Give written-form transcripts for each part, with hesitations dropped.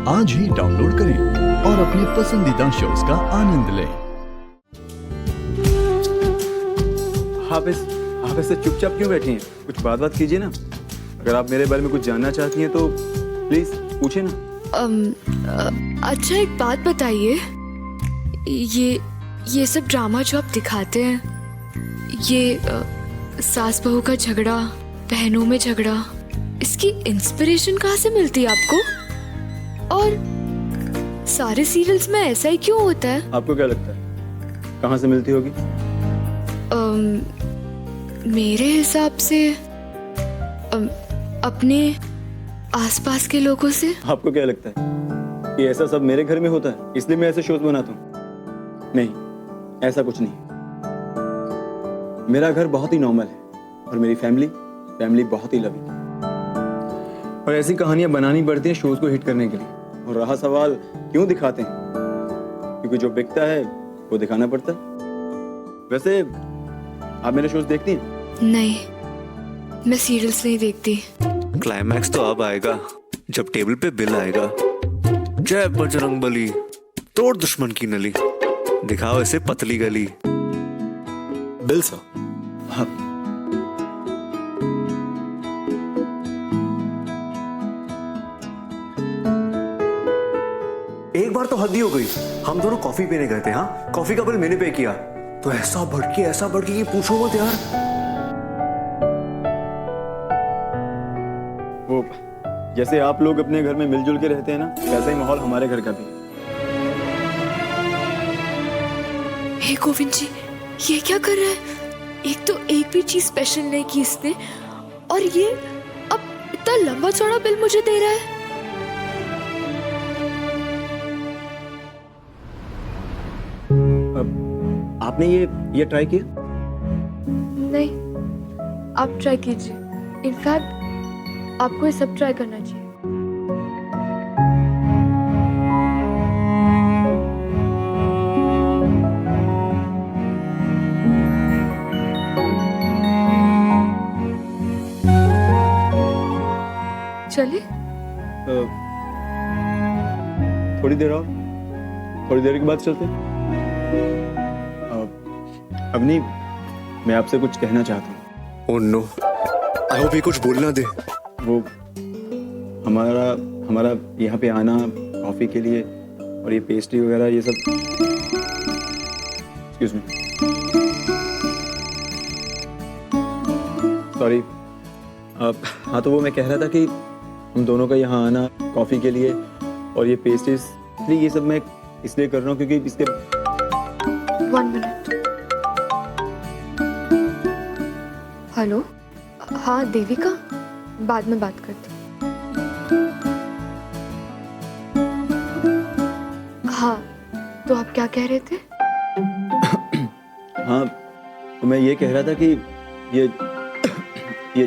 आज ही डाउनलोड करें और अपने पसंदीदा शोज का आनंद लें। आप ऐसे चुपचाप क्यों बैठी हैं? कुछ बात कीजिए ना। अगर आप मेरे बारे में कुछ जानना चाहती हैं तो प्लीज पूछिए ना। अच्छा एक बात बताइए, ये सब ड्रामा जो आप दिखाते हैं, ये सास बहू का झगड़ा, बहनों में झगड़ा, इसकी इंस्पिरेशन कहाँ से मिलती है आपको? और सारे सीरियल्स में ऐसा ही क्यों होता है? आपको क्या लगता है कहाँ से मिलती होगी? मेरे हिसाब से अपने आसपास के लोगों से। आपको क्या लगता है कि ऐसा सब मेरे घर में होता है इसलिए मैं ऐसे शोज बनाता हूँ? नहीं, ऐसा कुछ नहीं। मेरा घर बहुत ही नॉर्मल है और मेरी फैमिली बहुत ही लविंग है। और ऐसी कहानियां बनानी पड़ती हैं शोज को हिट करने के लिए। और रहा सवाल क्यों दिखाते हैं, क्योंकि जो बिकता है वो दिखाना पड़ता है। वैसे आप मेरे शोज देखती हैं? नहीं, मैं सीरियल्स नहीं देखती। क्लाइमैक्स तो अब आएगा जब टेबल पे बिल आएगा। जय बजरंगबली, तोड़ दुश्मन की नली, दिखाओ इसे पतली गली। Bill sir. हाँ। एक बार तो हद ही हो गई। हम दोनों कॉफी पीने गए थे। हाँ, कॉफी का बिल मैंने पे किया तो ऐसा भड़की कि पूछो मत यार। वो जैसे आप लोग अपने घर में मिलजुल के रहते हैं ना, वैसा ही माहौल हमारे घर का भी है। हे गोविंद जी, ये क्या कर रहा है? एक तो एक भी चीज स्पेशल नहीं की इसने, और ये अब इतना लंबा चौड़ा बिल मुझे दे रहा है। आपने ये ट्राई किया? नहीं, आप ट्राई कीजिए। इनफैक्ट आपको ये सब ट्राई करना चाहिए। चलिए। थोड़ी देर और, थोड़ी देर के बाद चलते हैं। अवनी, मैं आपसे कुछ कहना चाहता हूँ। ओह नो, आई होप ये कुछ बोलना दे। वो हमारा यहाँ पे आना कॉफी के लिए और ये पेस्ट्री वगैरह ये सब। Excuse me, sorry. हाँ, तो वो मैं कह रहा था कि हम दोनों का यहाँ आना कॉफी के लिए और ये पेस्ट्रीज, ये सब मैं इसलिए कर रहा हूँ क्योंकि इसके 1 मिनट। हेलो, हाँ देविका, बाद में बात करती हूँ। हाँ, तो आप क्या कह रहे थे? हाँ, तो मैं ये कह रहा था कि ये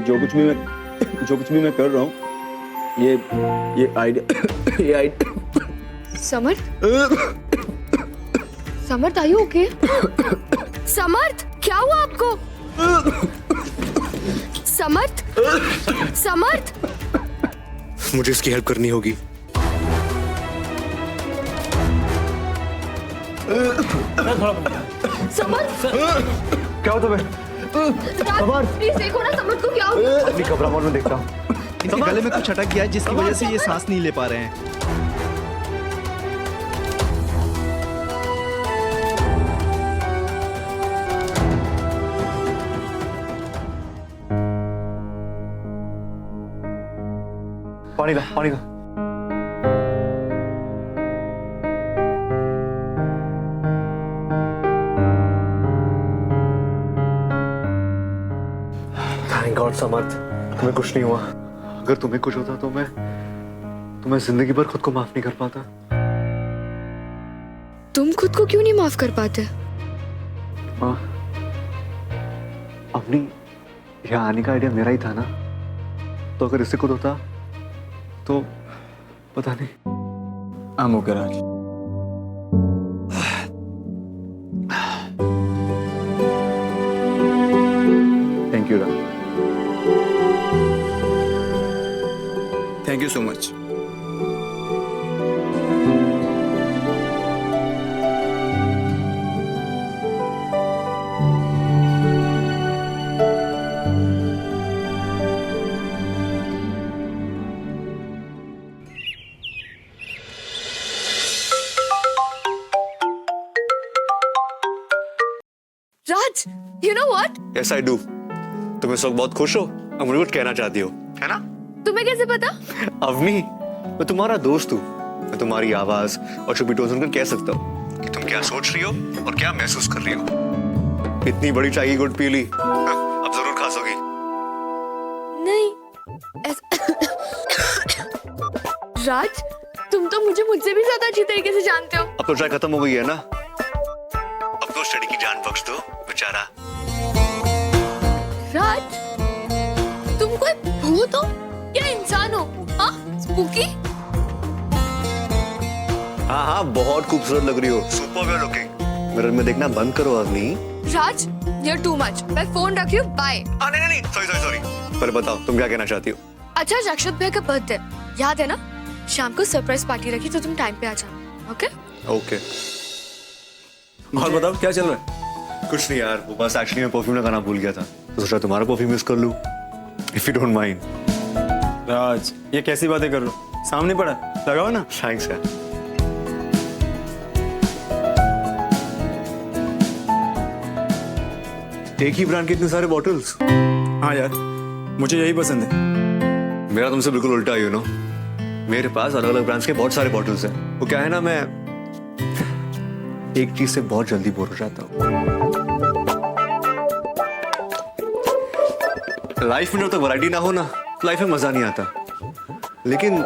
जो कुछ भी मैं कर रहा हूँ, ये idea Samarth, are you okay? Samarth, क्या हुआ आपको? समर्थ, मुझे इसकी हेल्प करनी होगी। समर्थ, क्या हो तुम्हें? प्लीज देखो ना समर्थ को क्या हुआ? अपनी घबराहट में देखता हूँ। इनके गले में कुछ अटक गया है जिसकी वजह से ये सांस नहीं ले पा रहे हैं। पानी ला। थैंक गॉड समर्थ, तुम्हें कुछ नहीं हुआ। अगर तुम्हें कुछ होता तो मैं जिंदगी भर खुद को माफ नहीं कर पाता। तुम खुद को क्यों नहीं माफ कर पाते? हाँ, अपनी यहाँ आने का आइडिया मेरा ही था ना, तो अगर इससे कुछ होता तो पता नहीं। I'm okay, Raj. Thank you, Raj. Thank you so much. Raj, you know what? Yes, I do. तुम इस वक्त बहुत खुश हो और मुझे कुछ कहना चाहती हो, है ना? तुम्हें कैसे पता? अवनी, मैं तुम्हारा दोस्त हूँ। मैं तुम्हारी आवाज और चुप्पी टोन सुनकर कह सकता हूँ कि तुम क्या सोच रही हो और क्या महसूस कर रही हो। इतनी बड़ी चाय की गुट पी ली, अब जरूर खासोगी। नहीं राज, तुम तो मुझसे भी ज्यादा अच्छी तरीके से जानते हो। अब तो चाय खत्म हो गई है ना, अब तो स्टडी की जान बख्श दो बेचारा। राज, तुम कोई भूत हो या इंसान हो? हाँ, स्पूकी? हाँ हाँ, बहुत खूबसूरत लग रही हो, सुपर लुकिंग। मिरर में देखना बंद करो अवनी। राज, you're too much. मैं फोन रखी हूँ, बाय। नहीं, सॉरी। पर बताओ तुम क्या कहना चाहती हो? अच्छा, रक्षत भाई का बर्थडे याद है ना? शाम को सरप्राइज पार्टी रखी तो तुम टाइम पे आ जाना, ओके? ओके। और बताओ क्या चल रहा है? कुछ नहीं यार, वो बस एक्चुअली मैं परफ्यूम लगाना भूल गया था, तो सोचा तुम्हारा परफ्यूम यूज कर लूं, इफ यू डोंट माइंड। राज, ये कैसी बातें कर रहे हो? सामने पड़ा, लगाओ ना। थैंक्स यार। एक ही ब्रांड के इतने सारे बॉटल्स? हाँ यार, मुझे यही पसंद है। मेरा तुमसे बिल्कुल उल्टा, यू नो। मेरे पास अलग अलग ब्रांड्स के बहुत सारे बॉटल्स हैं। वो क्या है ना, मैं एक चीज से बहुत जल्दी बोर हो जाता हूँ। लाइफ में जब तक वैरायटी ना हो ना, लाइफ में मजा नहीं आता। लेकिन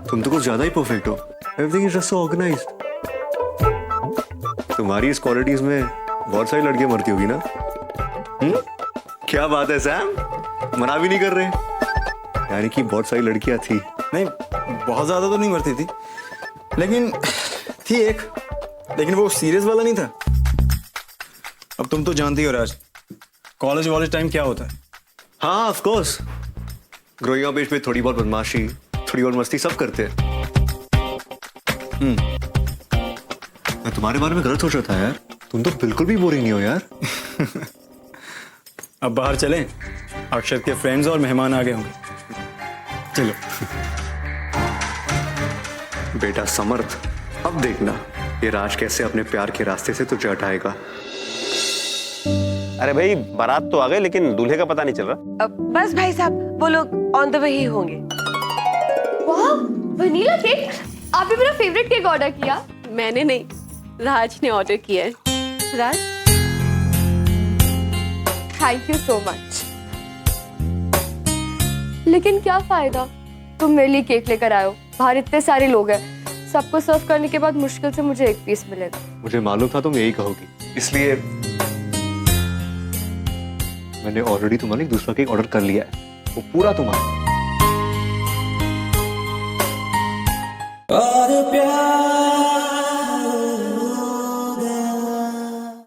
तुम तो कुछ ज्यादा ही परफेक्ट हो। Everything is just so organized. तुम्हारी इस क्वालिटीज में बहुत सारी लड़कियां मरती होगी ना? क्या बात है सैम, मना भी नहीं कर रहे? यानी कि बहुत सारी लड़कियां थी। नहीं, बहुत ज्यादा तो नहीं मरती थी, लेकिन थी एक, लेकिन वो सीरियस वाला नहीं था। अब तुम तो जानती हो राज, कॉलेज टाइम क्या होता है। हाँ of course, growing up age पे थोड़ी बहुत बदमाशी, थोड़ी बहुत मस्ती सब करते हैं। मैं तुम्हारे बारे में गलत सोच रहा था यार, तुम तो बिल्कुल भी बोरिंग नहीं हो यार। अब बाहर चलें, अक्षत के फ्रेंड्स और मेहमान आ गए होंगे। चलो। बेटा समर्थ, अब देखना ये राज कैसे अपने प्यार के रास्ते से तुझे हटाएगा। अरे भाई, बारात तो आ गए लेकिन दूल्हे का पता नहीं चल रहा। बस भाई साहब, वो लोग ऑन द वे ही होंगे। वाह, वनीला केक! आपने मेरा फेवरेट केक ऑर्डर किया। मैंने नहीं, राज ने ऑर्डर किया है। राज, थैंक यू सो मच। लेकिन क्या फायदा, तुम मेरे लिए केक लेकर आए हो, बाहर इतने सारे लोग हैं, सबको सर्व करने के बाद मुश्किल से मुझे एक पीस मिलेगा। मुझे मालूम था तुम यही कहोगी, इसलिए मैंने ऑलरेडी तुम्हारे लिए दूसरा केक ऑर्डर कर लिया है, वो पूरा तुम्हारा। और प्यार